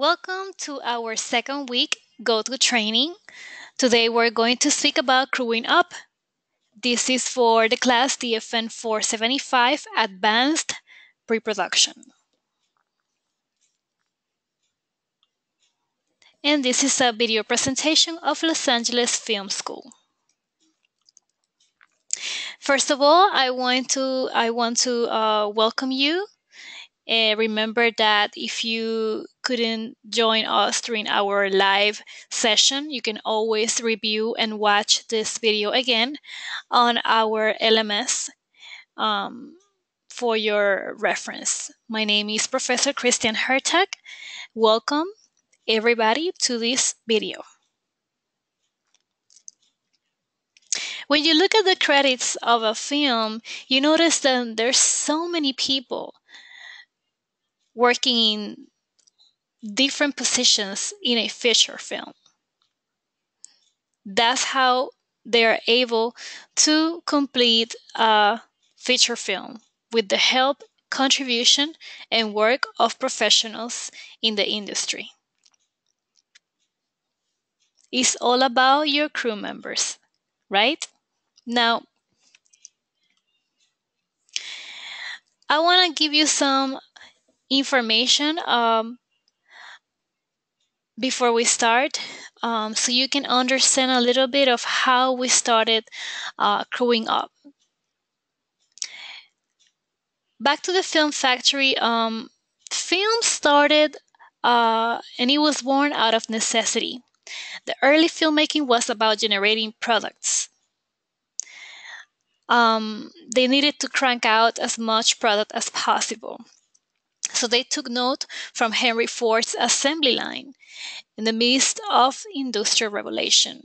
Welcome to our second week GoToTraining. Today we're going to speak about crewing up. This is for the class DFN 475 Advanced Pre-Production. And this is a video presentation of Los Angeles Film School. First of all, I want to welcome you. Remember that if you couldn't join us during our live session, you can always review and watch this video again on our LMS for your reference. My name is Professor Christian Hertag. Welcome everybody to this video. When you look at the credits of a film, you notice that there's so many people working in different positions in a feature film. That's how they're able to complete a feature film with the help, contribution, and work of professionals in the industry. It's all about your crew members, right? Now, I want to give you some information before we start, so you can understand a little bit of how we started crewing up. Back to the film factory, film started and it was born out of necessity. The early filmmaking was about generating products. They needed to crank out as much product as possible. So they took note from Henry Ford's assembly line in the midst of industrial revolution.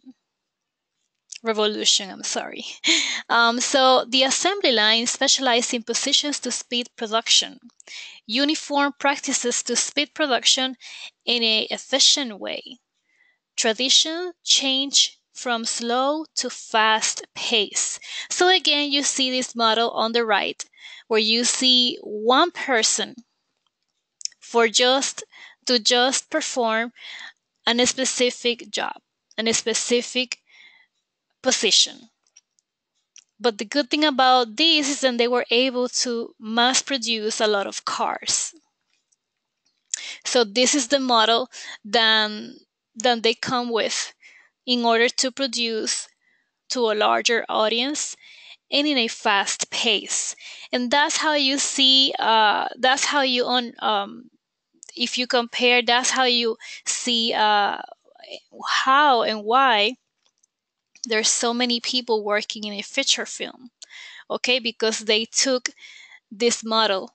So the assembly line specialized in positions to speed production, uniform practices to speed production in an efficient way. Tradition change from slow to fast pace. So again, you see this model on the right where you see one person to just perform a specific job, a specific position. But the good thing about this is that they were able to mass produce a lot of cars. So this is the model that they come with in order to produce to a larger audience and in a fast pace. And that's how you see, that's how you if you compare, that's how you see how and why there's so many people working in a feature film. Okay, because they took this model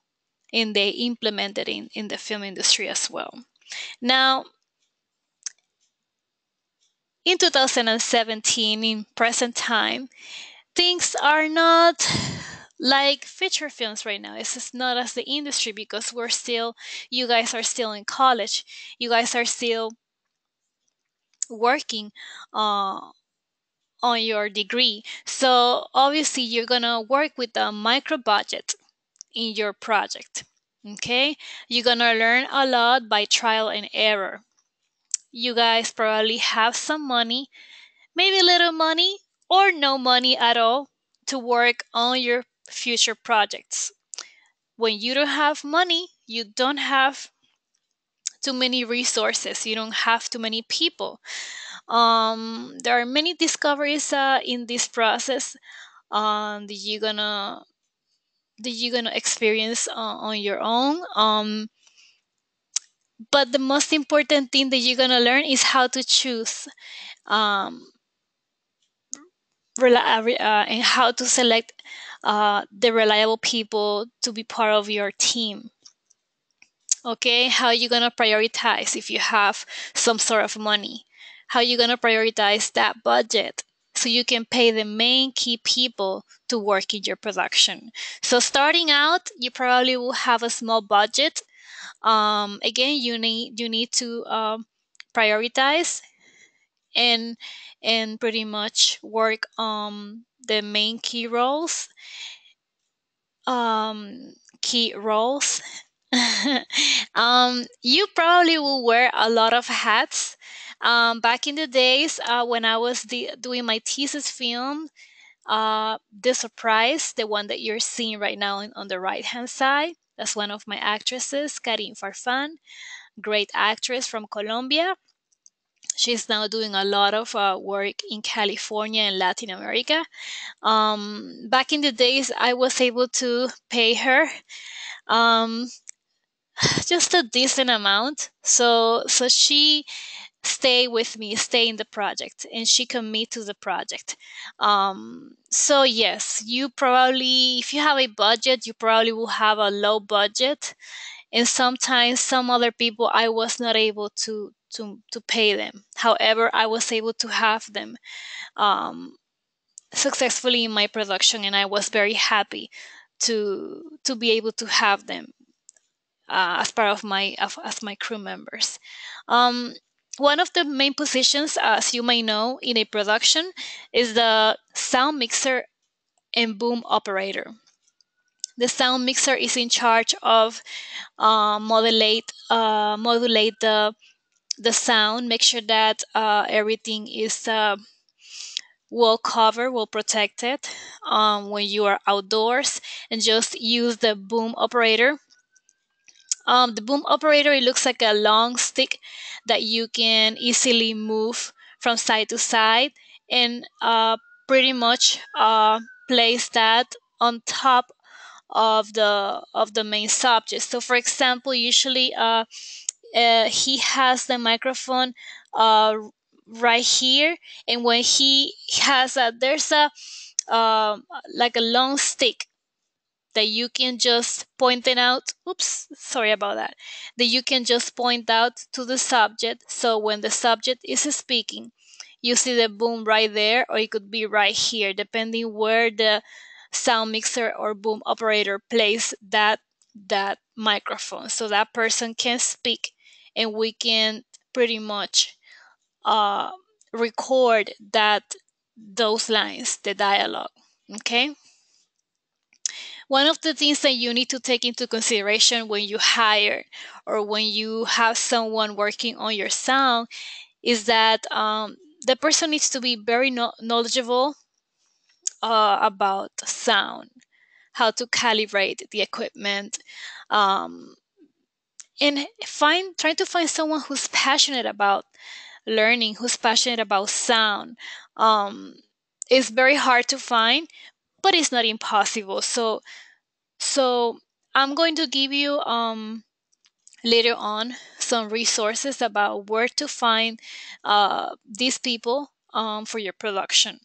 and they implemented it in the film industry as well. Now, in 2017, in present time, things are not like feature films right now. It's just not as the industry because you guys are still in college. You guys are still working on your degree. So obviously you're gonna work with a micro budget in your project. Okay, you're gonna learn a lot by trial and error. You guys probably have some money, maybe little money or no money at all to work on your future projects. When you don't have money, you don't have too many resources, you don't have too many people. There are many discoveries in this process that you're gonna experience on your own. But the most important thing that you're gonna learn is how to choose and how to select the reliable people to be part of your team. Okay, how you gonna prioritize if you have some sort of money? How you gonna prioritize that budget so you can pay the main key people to work in your production? So starting out, you probably will have a small budget. Again, you need to prioritize and pretty much work on the main key roles. You probably will wear a lot of hats. Back in the days when I was doing my thesis film, the surprise, the one that you're seeing right now on the right hand side, that's one of my actresses, Karin Farfan, great actress from Colombia. She's now doing a lot of work in California and Latin America. Back in the days, I was able to pay her um, just a decent amount. So she stay with me, stay in the project, and she commit to the project. So yes, you probably, if you have a budget, you probably will have a low budget, and sometimes some other people I was not able to pay them. However, I was able to have them um, successfully in my production, and I was very happy to be able to have them as part of as my crew members. Um, One of the main positions, as you may know, in a production is the sound mixer and boom operator. The sound mixer is in charge of modulate the sound, make sure that everything is well covered, well protected when you are outdoors, and just use the boom operator. The boom operator, it looks like a long stick that you can easily move from side to side, and pretty much place that on top of the main subject. So, for example, usually he has the microphone uh, right here, and when he has there's a like a long stick that you can just point it out. Oops, sorry about that. That you can just point out to the subject. So when the subject is speaking, you see the boom right there, or it could be right here, depending where the sound mixer or boom operator plays that microphone. So that person can speak, and we can pretty much uh, record those lines, the dialogue. Okay. One of the things that you need to take into consideration when you hire or when you have someone working on your sound is that the person needs to be very knowledgeable about sound, how to calibrate the equipment, um, and trying to find someone who's passionate about learning, who's passionate about sound. Um, it's very hard to find, but it's not impossible. So I'm going to give you later on some resources about where to find these people for your production.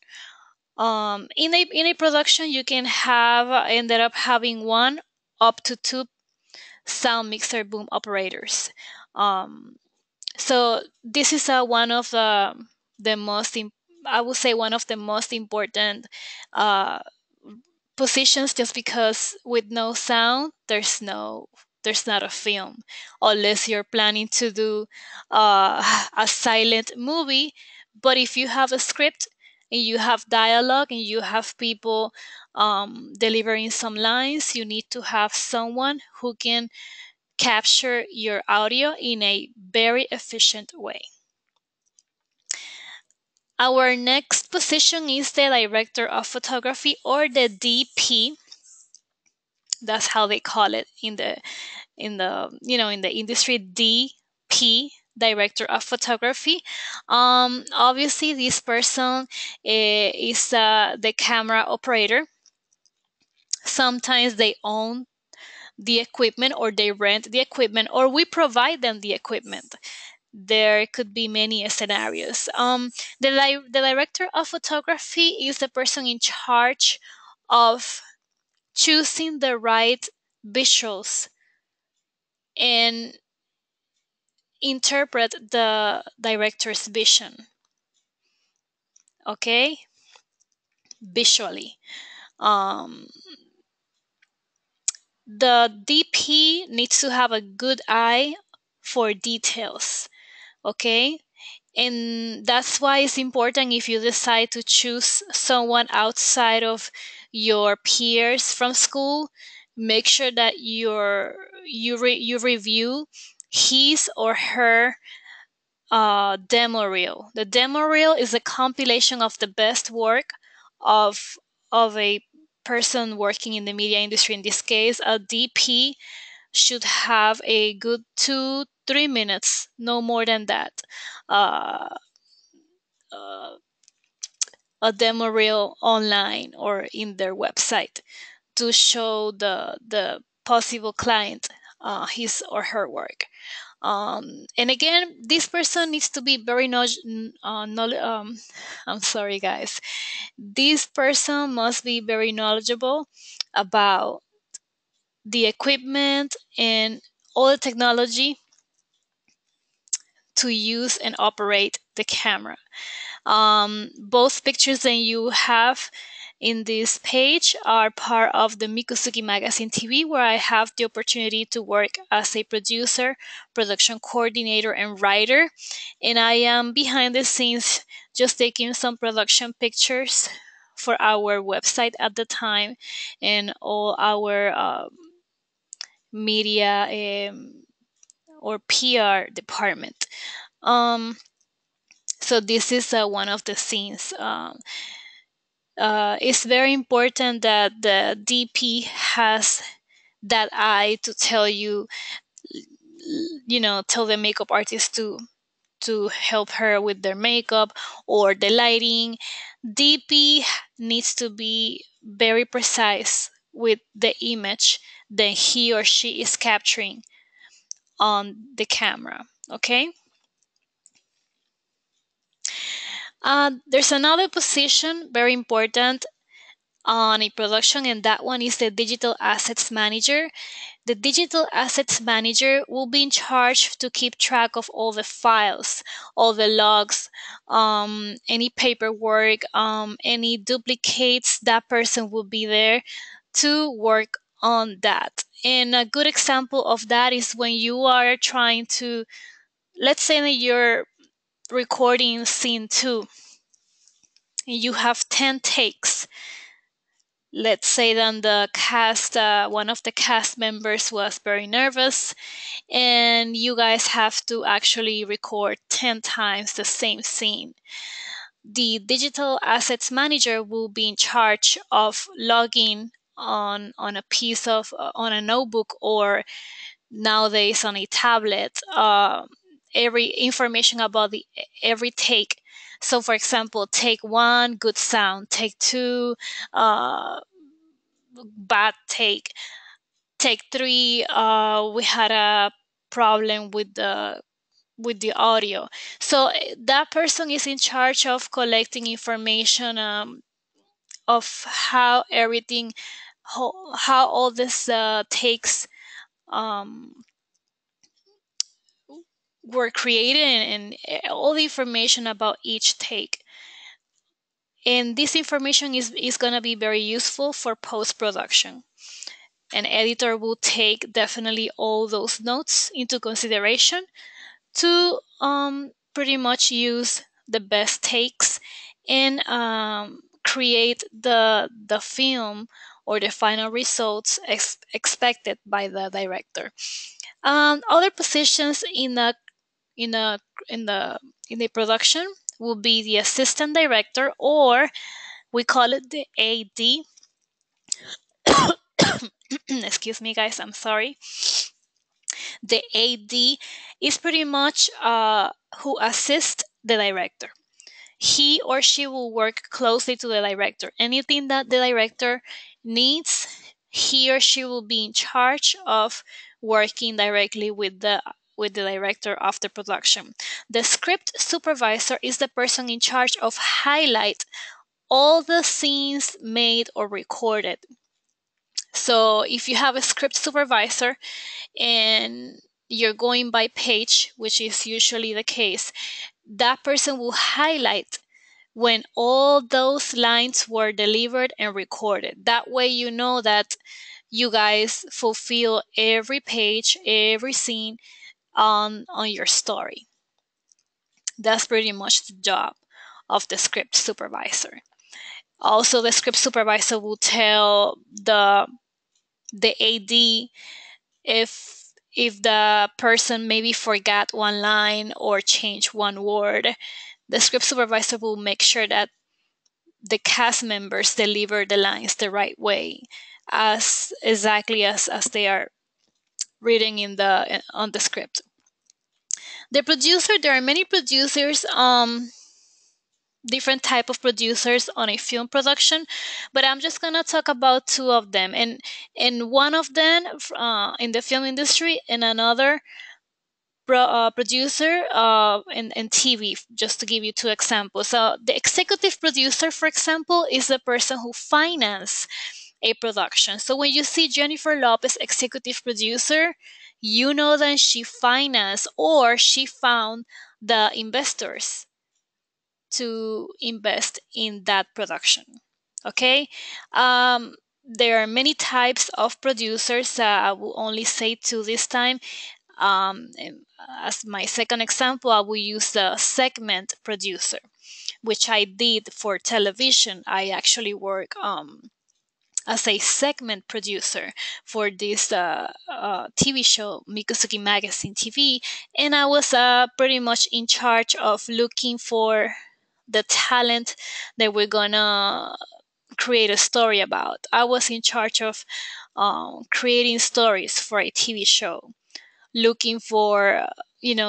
In a production, you can have ended up having one up to two sound mixer boom operators. Um, so this is one of the I would say one of the most important uh, positions, just because with no sound there's not a film, unless you're planning to do a silent movie. But if you have a script and you have dialogue and you have people delivering some lines, you need to have someone who can capture your audio in a very efficient way. Our next position is the director of photography, or the DP. That's how they call it in the industry, DP, director of photography. Obviously this person is the camera operator. Sometimes they own the equipment, or they rent the equipment, or we provide them the equipment. There could be many scenarios. The director of photography is the person in charge of choosing the right visuals and interpret the director's vision. Okay, visually. Um, the DP needs to have a good eye for details. Okay, and that's why it's important, if you decide to choose someone outside of your peers from school, make sure that you review his or her demo reel. The demo reel is a compilation of the best work of a person working in the media industry. In this case, a DP should have a good 2-3 minutes, no more than that. Uh, uh, a demo reel online or in their website to show the possible client his or her work. And again, this person needs to be very I'm sorry, guys. This person must be very knowledgeable about the equipment and all the technology to use and operate the camera. Both pictures that you have in this page are part of the Mikusuki Magazine TV, where I have the opportunity to work as a producer, production coordinator, and writer. And I am behind the scenes just taking some production pictures for our website at the time and all our media or PR department. Um, so this is one of the scenes. It's very important that the DP has that eye to tell you, tell the makeup artist to help her with their makeup or the lighting. DP needs to be very precise with the image that he or she is capturing on the camera. Okay. There's another position very important on a production, and that one is the digital assets manager. The digital assets manager will be in charge to keep track of all the files, all the logs, any paperwork, any duplicates. That person will be there to work on that. And a good example of that is when you are trying to, let's say that you're recording scene 2 and you have 10 takes. Let's say then the cast, one of the cast members was very nervous, and you guys have to actually record 10 times the same scene. The digital assets manager will be in charge of logging on a piece of on a notebook, or nowadays on a tablet, every information about the every take. So for example, take 1, good sound; take 2, bad take; take 3, we had a problem with the audio. So that person is in charge of collecting information, of how everything, how all this takes were created, and all the information about each take. And this information is going to be very useful for post-production. An editor will take definitely all those notes into consideration to pretty much use the best takes and create the film or the final results expected by the director. Other positions in a in the in the production will be the assistant director, or we call it the AD. Excuse me, guys, I'm sorry. The AD is pretty much who assists the director. He or she will work closely to the director. Anything that the director needs, he or she will be in charge of working directly with the director of the production. The script supervisor is the person in charge of highlight all the scenes made or recorded. So if you have a script supervisor and you're going by page, which is usually the case, that person will highlight when all those lines were delivered and recorded. That way you know that you guys fulfill every page, every scene on your story. That's pretty much the job of the script supervisor. Also, the script supervisor will tell the AD if the person maybe forgot one line or changed one word, the script supervisor will make sure that the cast members deliver the lines the right way, as exactly as they are reading in the on the script. The producer, there are many producers, different type of producers on a film production, but I'm just gonna talk about two of them, and one of them in the film industry, and another producer in TV, just to give you two examples. So the executive producer, for example, is the person who finances a production. So when you see Jennifer Lopez, executive producer, you know that she financed or she found the investors to invest in that production. Okay. There are many types of producers. I will only say two this time. As my second example, I will use the segment producer, which I did for television. I actually work as a segment producer for this TV show, Mikusuki Magazine TV, and I was pretty much in charge of looking for the talent that we're gonna create a story about. I was in charge of creating stories for a TV show, looking for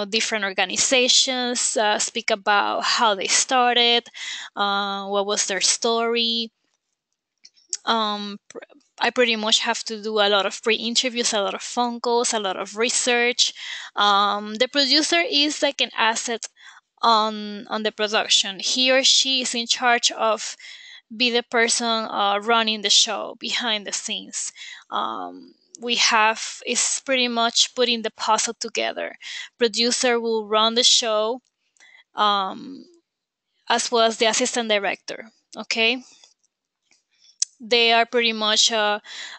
different organizations, speak about how they started, what was their story. I pretty much have to do a lot of pre-interviews, a lot of phone calls, a lot of research. The producer is like an asset on the production. He or she is in charge of be the person running the show behind the scenes. We have is pretty much putting the puzzle together. Producer will run the show, um, as well as the assistant director. Okay, they are pretty much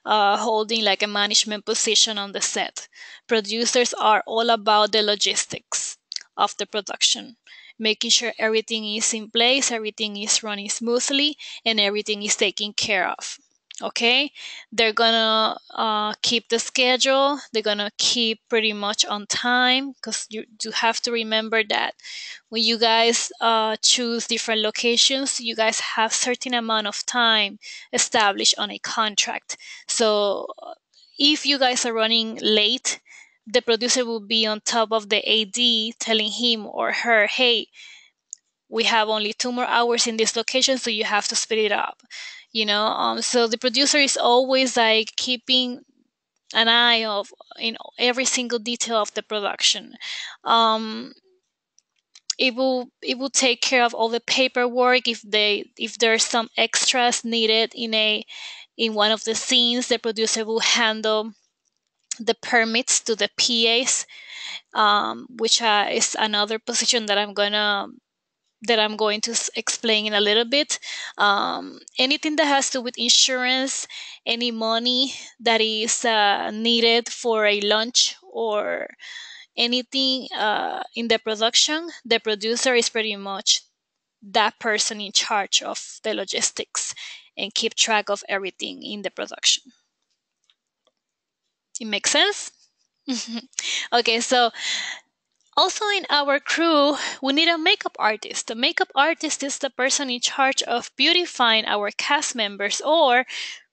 holding like a management position on the set. Producers are all about the logistics of the production, making sure everything is in place, everything is running smoothly, and everything is taken care of. Okay, they're gonna keep the schedule, they're gonna keep pretty much on time, because you do have to remember that when you guys choose different locations, you guys have certain amount of time established on a contract. So if you guys are running late, the producer will be on top of the AD telling him or her, hey, we have only 2 more hours in this location, so you have to speed it up. So the producer is always like keeping an eye of every single detail of the production. Um, it will take care of all the paperwork. If there's some extras needed in one of the scenes, the producer will handle the permits to the PAs, which is another position that I'm going to explain in a little bit. Anything that has to do with insurance, any money that is needed for a lunch or anything in the production, the producer is pretty much that person in charge of the logistics and keep track of everything in the production. It makes sense? Okay, so also in our crew, we need a makeup artist. The makeup artist is the person in charge of beautifying our cast members or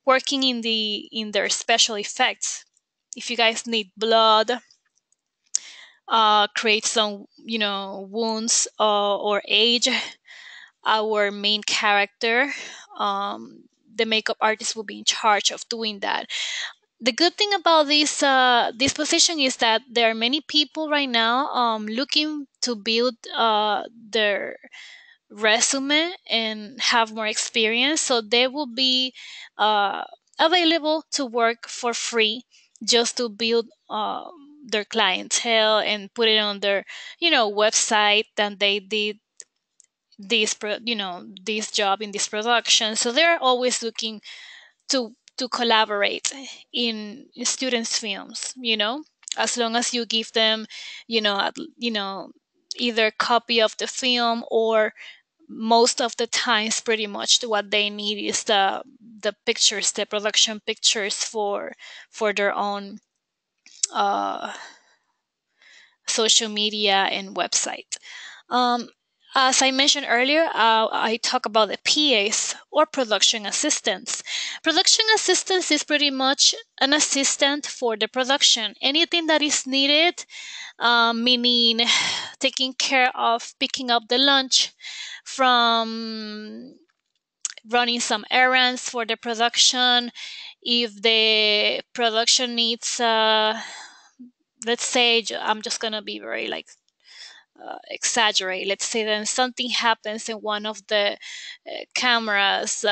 working in their special effects. If you guys need blood, create some wounds or age our main character, the makeup artist will be in charge of doing that. The good thing about this position is that there are many people right now looking to build their resume and have more experience, so they will be uh, available to work for free just to build their clientele and put it on their website that they did this job in this production. So they're always looking to collaborate in students films, as long as you give them either copy of the film, or most of the times pretty much what they need is the pictures, the production pictures for their own uh, social media and website. Um, as I mentioned earlier, I talk about the PAs or production assistants. Production assistants is pretty much an assistant for the production. Anything that is needed, meaning taking care of picking up the lunch, from running some errands for the production. If the production needs, let's say, I'm just gonna be very like exaggerate. Let's say then something happens and one of the cameras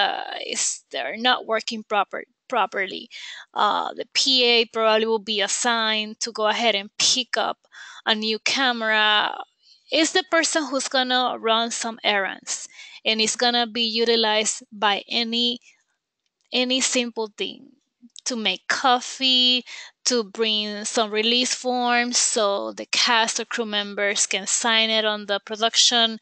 is they're not working properly. The PA probably will be assigned to go ahead and pick up a new camera. Is the person who's gonna run some errands and is gonna be utilized by any simple thing, to make coffee, to bring some release forms so the cast or crew members can sign it on the production.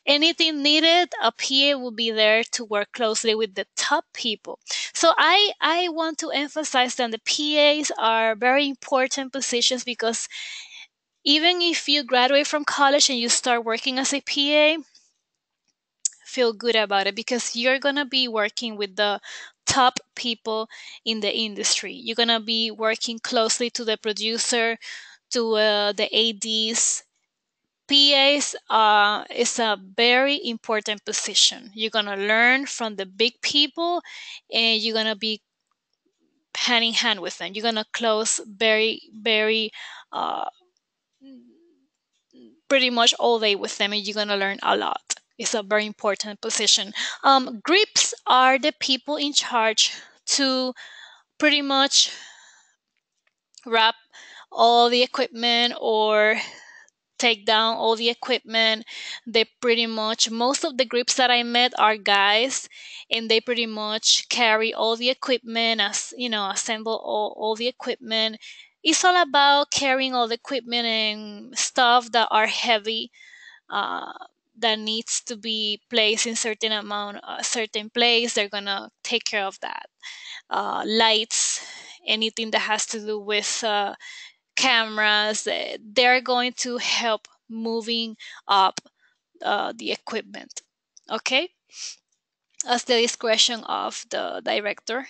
Anything needed, a PA will be there to work closely with the top people. So I want to emphasize that the PAs are very important positions, because even if you graduate from college and you start working as a PA, feel good about it, because you're going to be working with the top people in the industry. You're going to be working closely to the producer, to the ADs. PAs is a very important position. You're going to learn from the big people, and you're going to be hand in hand with them. You're going to close very uh, pretty much all day with them, and you're going to learn a lot. It's a very important position. Grips are the people in charge to pretty much wrap all the equipment or take down all the equipment. They pretty much, most of the grips that I met are guys, and they pretty much carry all the equipment, as you know, assemble all the equipment. It's all about carrying all the equipment and stuff that are heavy, uh, that needs to be placed in certain amount, certain place. They're gonna take care of that. Lights, anything that has to do with cameras, they're going to help moving up the equipment. Okay, as the discretion of the director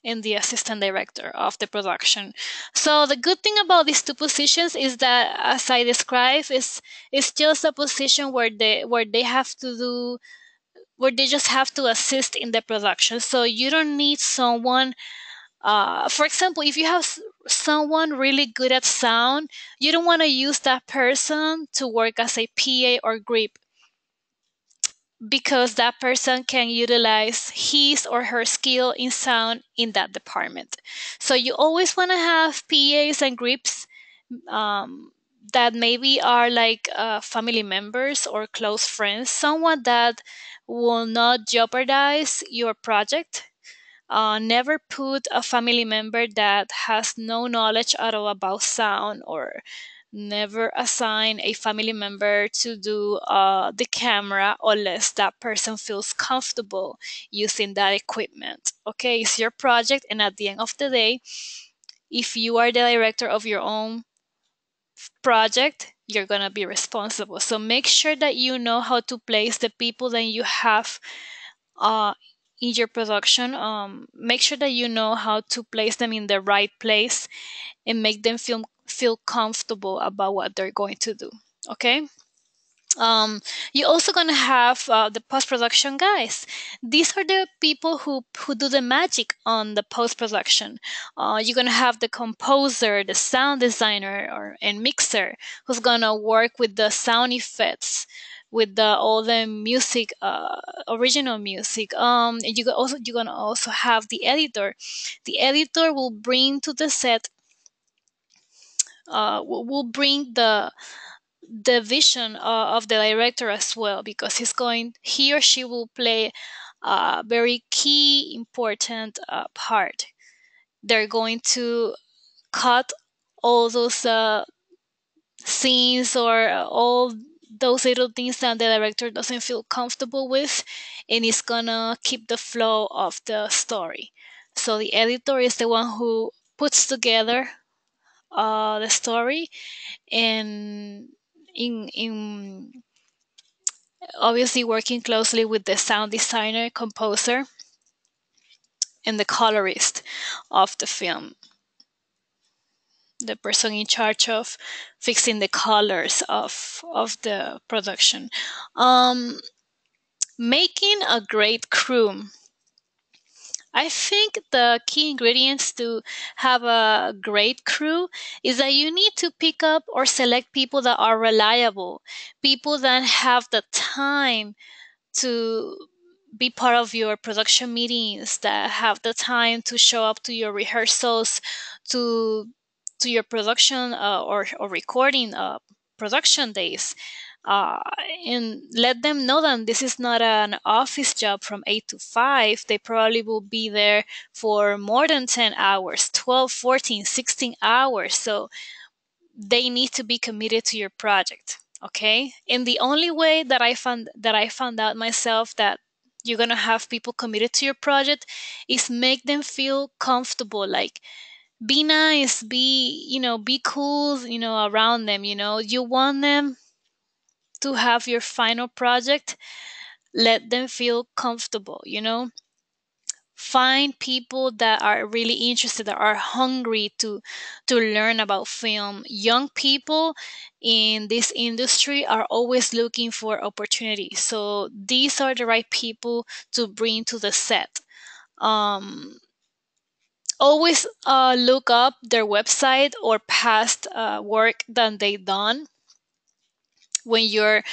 and the assistant director of the production. So the good thing about these two positions is that, as I described, is it's just a position where they have to do, where they just have to assist in the production. So you don't need someone. For example, if you have someone really good at sound, you don't want to use that person to work as a PA or grip, because that person can utilize his or her skill in sound in that department. So you always want to have PAs and grips, um, that maybe are like family members or close friends, someone that will not jeopardize your project. Never put a family member that has no knowledge at all about sound, or never assign a family member to do the camera unless that person feels comfortable using that equipment. Okay, it's your project, and at the end of the day, if you are the director of your own project, you're going to be responsible. So make sure that you know how to place the people that you have uh, in your production. Make sure that you know how to place them in the right place and make them feel comfortable about what they're going to do. Okay. um, you're also gonna have the post-production guys. These are the people who do the magic on the post-production. You're gonna have the composer, the sound designer, and mixer, who's gonna work with the sound effects, with all the music, original music. And you're gonna also have the editor. The editor will bring to the set, will bring the vision of the director as well, because he or she will play a very key important part. They're going to cut all those scenes, or all those little things that the director doesn't feel comfortable with, and it's gonna keep the flow of the story. So the editor is the one who puts together the story, and in obviously working closely with the sound designer, composer, and the colorist of the film, the person in charge of fixing the colors of the production. um Making a great crew, I think the key ingredients to have a great crew is that you need to pick up or select people that are reliable, people that have the time to be part of your production meetings, that have the time to show up to your rehearsals, to your production or recording production days, uh, and let them know that this is not an office job from 8 to 5. They probably will be there for more than 10 hours, 12, 14, 16 hours. So they need to be committed to your project. Okay. And the only way that I found out myself that you're going to have people committed to your project is make them feel comfortable. Like, be nice, be cool, around them. You want them to have your final project, let them feel comfortable. Find people that are really interested, that are hungry to learn about film. Young people in this industry are always looking for opportunities, so these are the right people to bring to the set. Um always look up their website or past work that they done when you're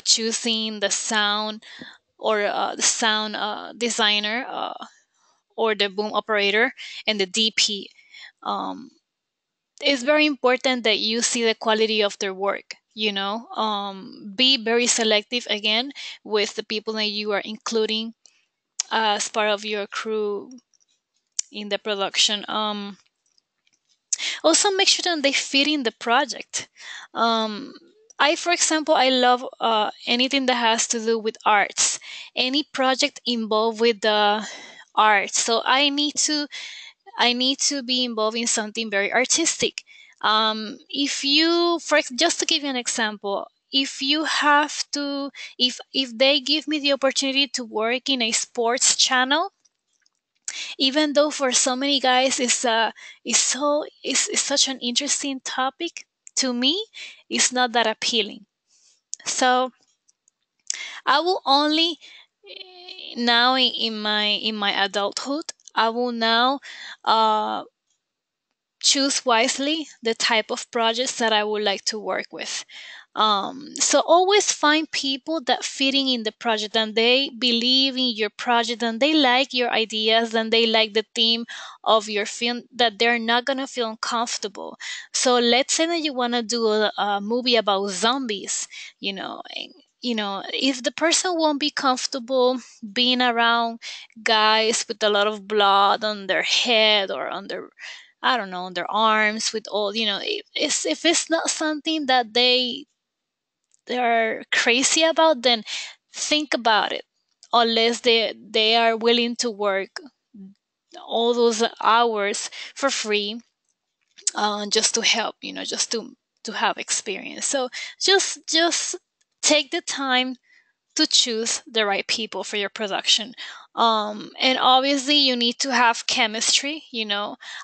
choosing the sound, or the sound designer, or the boom operator, and the DP. Um, it's very important that you see the quality of their work. Be very selective again with the people that you are including as part of your crew in the production. Also, make sure that they fit in the project. Um, for example, I love anything that has to do with arts, any project involved with the art. So I need to be involved in something very artistic. If you, just to give you an example, if you have to, if they give me the opportunity to work in a sports channel, even though for so many guys it's such an interesting topic, to me, it's not that appealing. So I will only, now in my adulthood, I will now uh choose wisely the type of projects that I would like to work with. So always find people that fitting in the project, and they believe in your project, and they like your ideas, and they like the theme of your film, that they're not gonna feel uncomfortable. So let's say that you want to do a movie about zombies, if the person won't be comfortable being around guys with a lot of blood on their head or on their, I don't know, on their arms, with all, if it's not something that they're crazy about, then think about it. Unless they are willing to work all those hours for free, just to help, just to have experience. So just take the time to choose the right people for your production. And obviously, you need to have chemistry.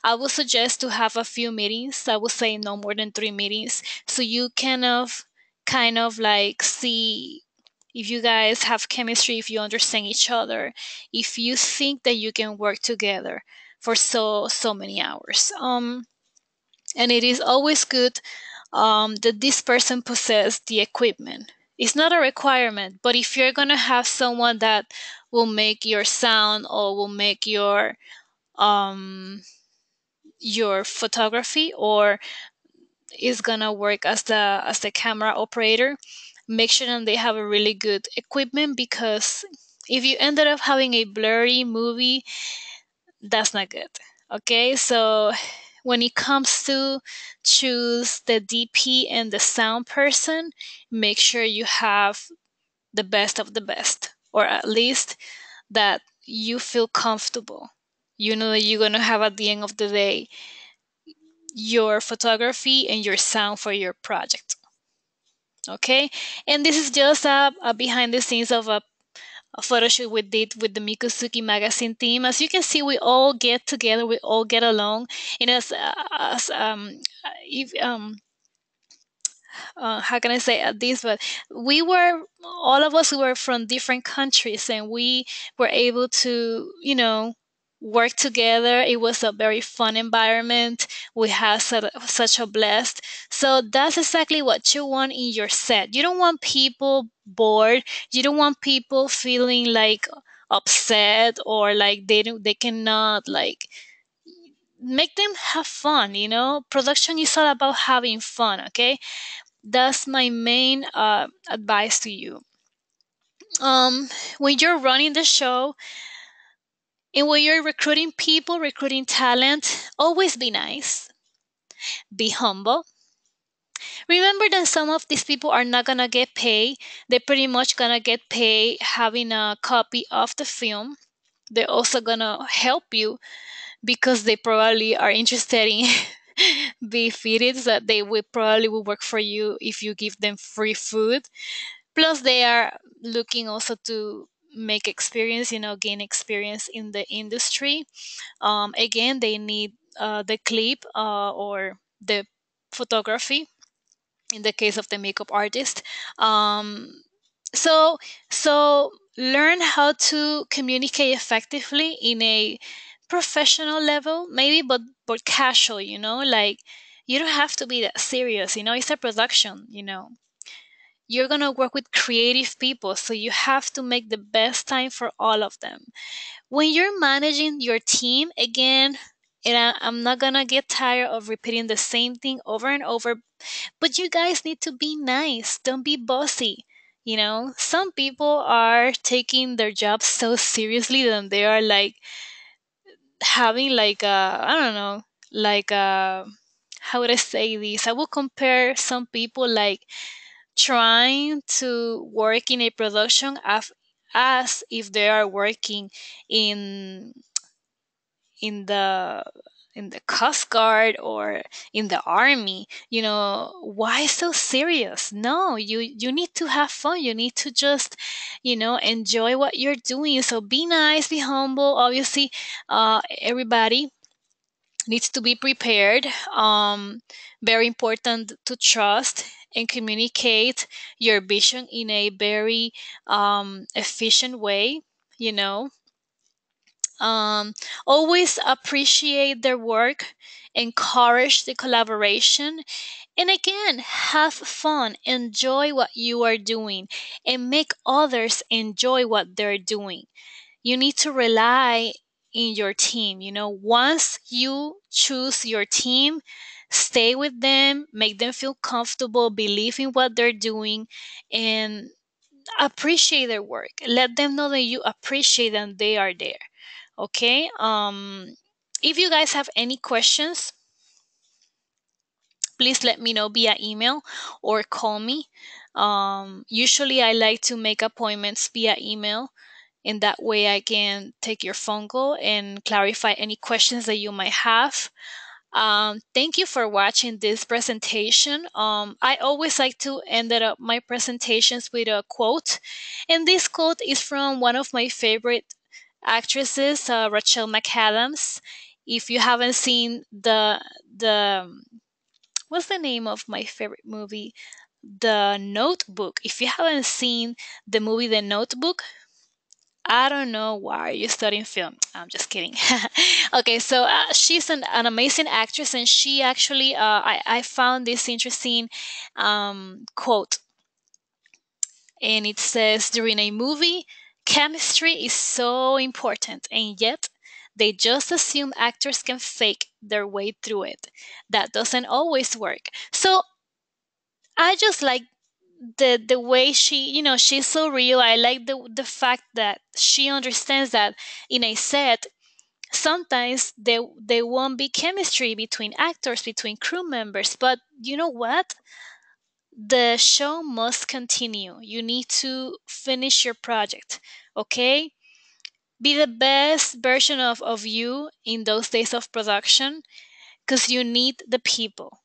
I would suggest to have a few meetings. I would say no more than 3 meetings, so you kind of like see if you guys have chemistry, if you understand each other, if you think that you can work together for so many hours. And it is always good that this person possess the equipment. It's not a requirement, but if you're gonna have someone that will make your sound, or will make your photography, or is gonna work as the camera operator, make sure that they have a really good equipment, because if you ended up having a blurry movie, that's not good. Okay, so when it comes to choose the DP and the sound person, make sure you have the best of the best, or at least that you feel comfortable. You know that you're gonna have, at the end of the day, your photography and your sound for your project. Okay, and this is just a behind the scenes of a photo shoot we did with the Mikusuki magazine team. As you can see, we all get together, we all get along, and as if how can I say this? But we were all of us who were from different countries, and we were able to, work together. It was a very fun environment. We had such a blast. So that's exactly what you want in your set. You don't want people bored. You don't want people feeling like upset or like they cannot like make them have fun. Production is all about having fun. Okay, that's my main advice to you. When you're running the show and when you're recruiting people, recruiting talent, always be nice, be humble. Remember that some of these people are not gonna get paid. They're pretty much gonna get paid having a copy of the film. They're also gonna help you because they probably are interested in be fitted, so that they will probably will work for you if you give them free food. Plus, they are looking also to make experience, gain experience in the industry. Again, they need the clip or the photography in the case of the makeup artist. Um, so so learn how to communicate effectively in a professional level, maybe, but casual. Like, you don't have to be that serious. It's a production. You're going to work with creative people, so you have to make the best time for all of them. When you're managing your team, again, and I'm not going to get tired of repeating the same thing over and over, but you guys need to be nice. Don't be bossy. Some people are taking their jobs so seriously that they are like having like I don't know, like how would I say this? I will compare some people like trying to work in a production as if they are working in in the in the Coast Guard or in the army. Why so serious? No, you need to have fun. You need to just enjoy what you're doing. So be nice, be humble. Obviously, everybody needs to be prepared. Very important to trust and communicate your vision in a very efficient way. You know, um, Always appreciate their work, encourage the collaboration, and again, have fun, enjoy what you are doing, and make others enjoy what they're doing. You need to rely in your team. Once you choose your team, stay with them, make them feel comfortable, believe in what they're doing, and appreciate their work. Let them know that you appreciate them, they are there. Okay. If you guys have any questions, please let me know via email or call me. Usually I like to make appointments via email, and that way I can take your phone call and clarify any questions that you might have. Thank you for watching this presentation. I always like to end up my presentations with a quote, and this quote is from one of my favorite actresses, Rachel McAdams. If you haven't seen the what's the name of my favorite movie? The Notebook. If you haven't seen the movie The Notebook, I don't know why you're studying film. I'm just kidding. Okay, so she's an amazing actress, and she actually, I found this interesting quote, and it says, during a movie, chemistry is so important, and yet they just assume actors can fake their way through it. That doesn't always work. So I just like the way she's so real. I like the fact that she understands that in a set sometimes there won't be chemistry between actors, between crew members, but you know what, the show must continue. You need to finish your project. Okay, be the best version of you in those days of production. because you need the people.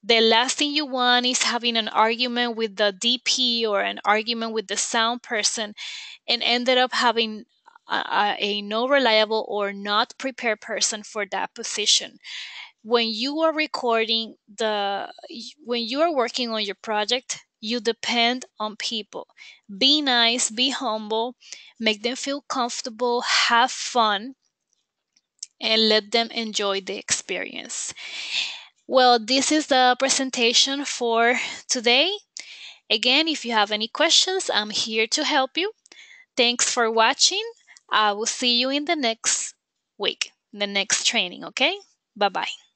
The last thing you want is having an argument with the DP or an argument with the sound person and ended up having a no reliable or not prepared person for that position. When you are recording when you are working on your project, you depend on people. Be nice, be humble, make them feel comfortable, have fun, and let them enjoy the experience. Well, this is the presentation for today. Again, if you have any questions, I'm here to help you. Thanks for watching. I will see you in the next week, the next training, okay? Bye bye.